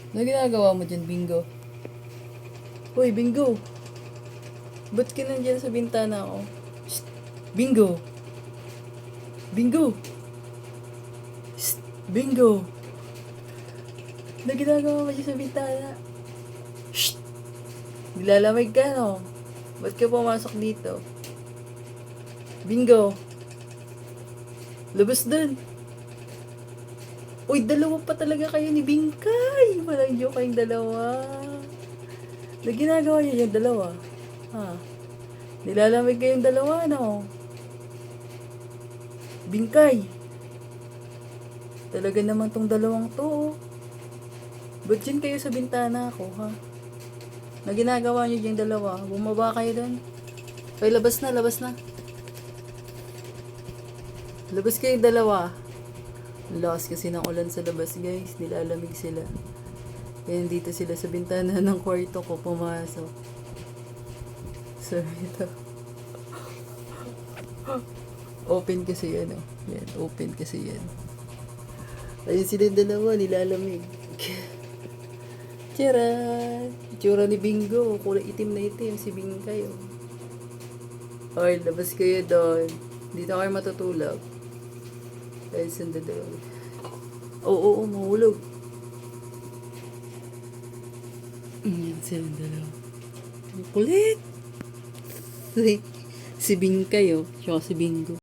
Ano ginagawa mo dyan, Bingo? Hoy, Bingo! Ba't ka nandiyan sa bintana ko? Shh! Bingo! Bingo! Shh! Bingo! Ano ginagawa mo dyan sa bintana? Shh! Nilalamig ka, no? Ba't ka pumasok dito? Bingo! Labas dun! Uy, dalawa pa talaga kayo ni Bingkay! Walang joke kayong dalawa. Na ginagawa niyo yung dalawa? Ha? Nilalamig kayong dalawa, no? Bingkay! Talaga naman tong dalawang to, oh. Ba't dyan kayo sa bintana ko, ha? Na ginagawa niyo yung dalawa? Bumaba kayo dun? Ay, labas na, labas na. Labas kayong dalawa. Ang lakas kasi ng ulan sa labas, guys. Nilalamig sila. Kaya dito sila sa bintana ng kwarto ko pumasok. Sorry ito. Open kasi yan, oh. Yan, open kasi yan. Ayun sila yung dalawa, nilalamig. Tcharan! Itsura ni Bingo. Kulay itim na itim si Bingkay, oh. Ay, labas kayo doon. Dito kayo matutulog. Dahil sa dalawa. Oo, mahulog. Yan sila dalawa. Kulit! Si Bingkay, oh. Tsaka si Bingo.